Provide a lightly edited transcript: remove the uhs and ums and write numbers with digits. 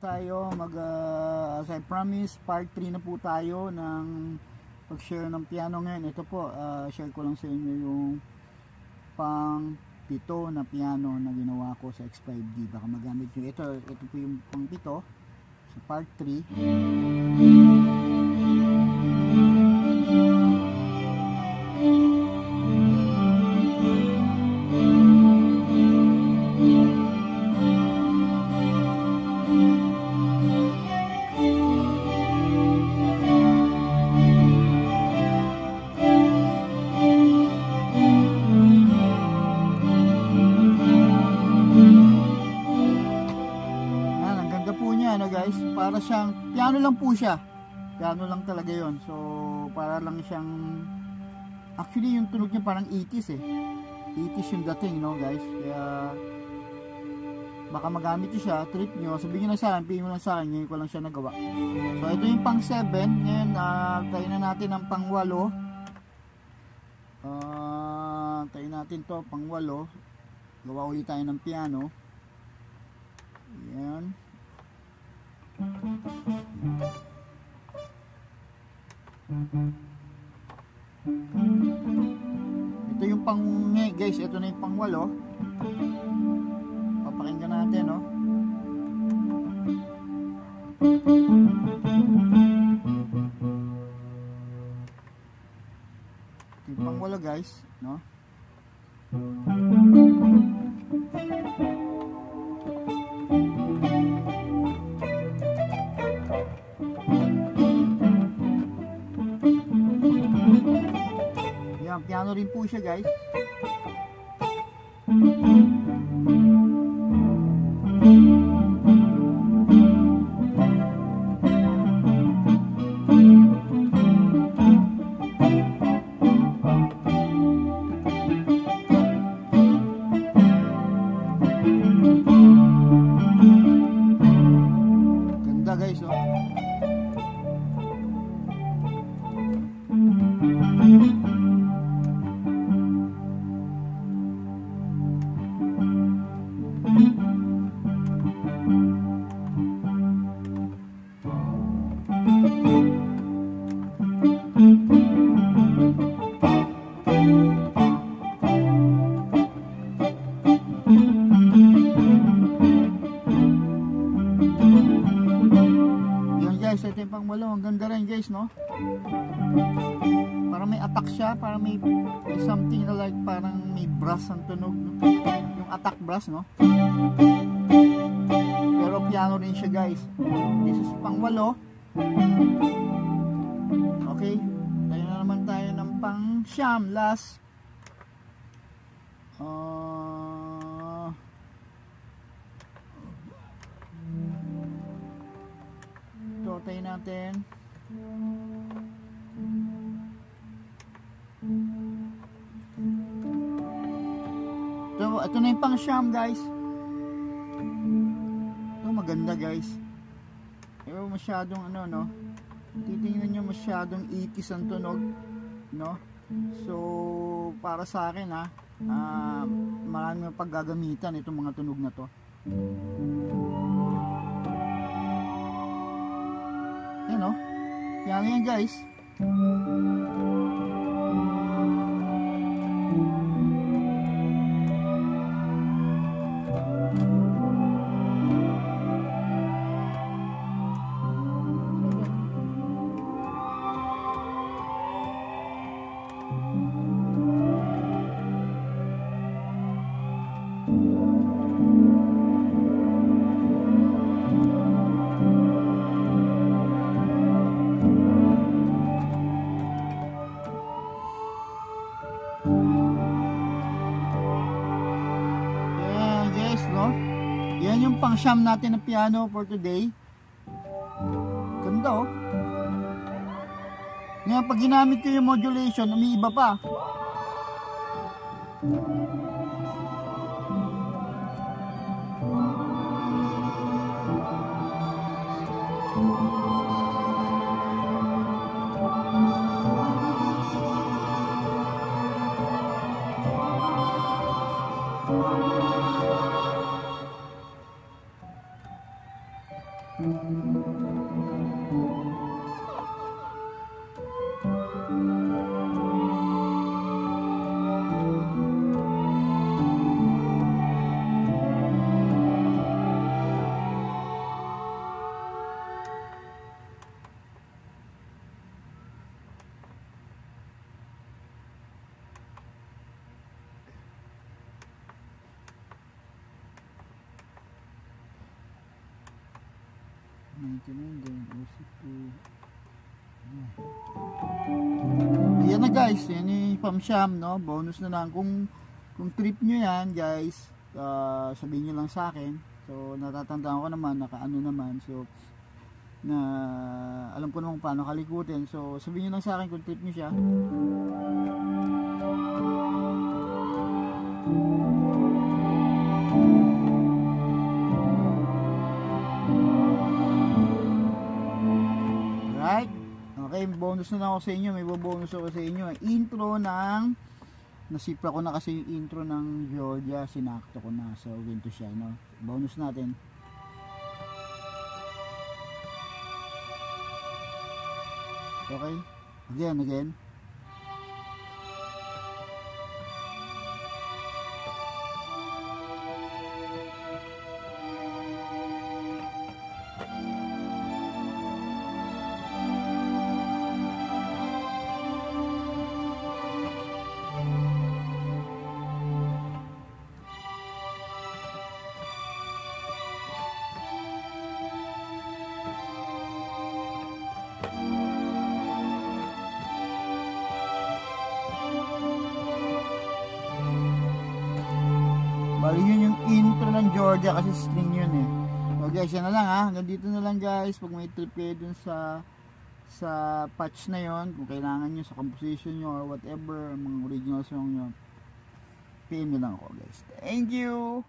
tayo as I promise, part 3 na po tayo ng pag-share ng piano ngayon. Ito po, share ko lang sa inyo yung pang 7 na piano na ginawa ko sa X5D. Baka magamit nyo ito po yung pang 7 sa part 3. Guys, para siyang piano lang po siya, piano lang talaga yon. So para lang siyang, actually yung tunog niya parang 80s 80s yung dating, no guys. Kaya baka magamit niyo siya, trip nyo, sabihin nyo na sa akin, pingin mo lang sa akin, ngayon ko lang siya nagawa. So ito yung pang 7. Ngayon tayo na natin ang pang 8. Tayo natin to pang 8. Gawa ulit tayo ng piano. Ayan. Ito yung pang guys, ito na yung pang 8. Papakinggan natin, no? Ito yung pang 8 guys, no? Piano rin po siya guys. Ganda guys, oh. Guys, ito yung pang 8. Ang ganda rin guys, no? Parang may attack siya, parang may something na like parang may brass ang tunog, no? Yung attack brass, no? Pero piano rin siya guys. This is pang 8. Okay, tayo na naman tayo ng pang 9, last. Tayo natin. Ito na yung pang 9 guys. Ito maganda guys. Pero masyadong ano, no? Titingnan nyo, masyadong 80s ang tunog, no? So para sa akin maraming paggagamitan itong mga tunog na to. Yan, no? Piano yan guys. Yan yung pang 9 natin na piano for today. Ganda, oh. Ngayon pag ginamit ko yung modulation, umiiba pa. Ayan na guys, yan yung pamsyam, no? Bonus na lang. Kung trip nyo yan guys, sabihin nyo lang sa akin. So natatandaan ko naman, nakaano naman. So na alam ko naman paano kalikutin. So sabihin nyo lang sa akin kung trip nyo siya. Right? Okay, bonus na lang ako sa inyo. May bonus ako sa inyo. Intro ng nasipra ko na kasi yung intro ng Georgia. Sinakto ko na. So ganito siya, no? Bonus natin. Okay? Again. Bali yun yung intro ng Georgia kasi string yun eh. So guys, yan na lang ha. Hanggang dito na lang guys. Pag may trip kayo dun sa patch na yon, kung kailangan nyo sa composition nyo or whatever, mga original song nyo, PM nyo lang ako guys. Thank you!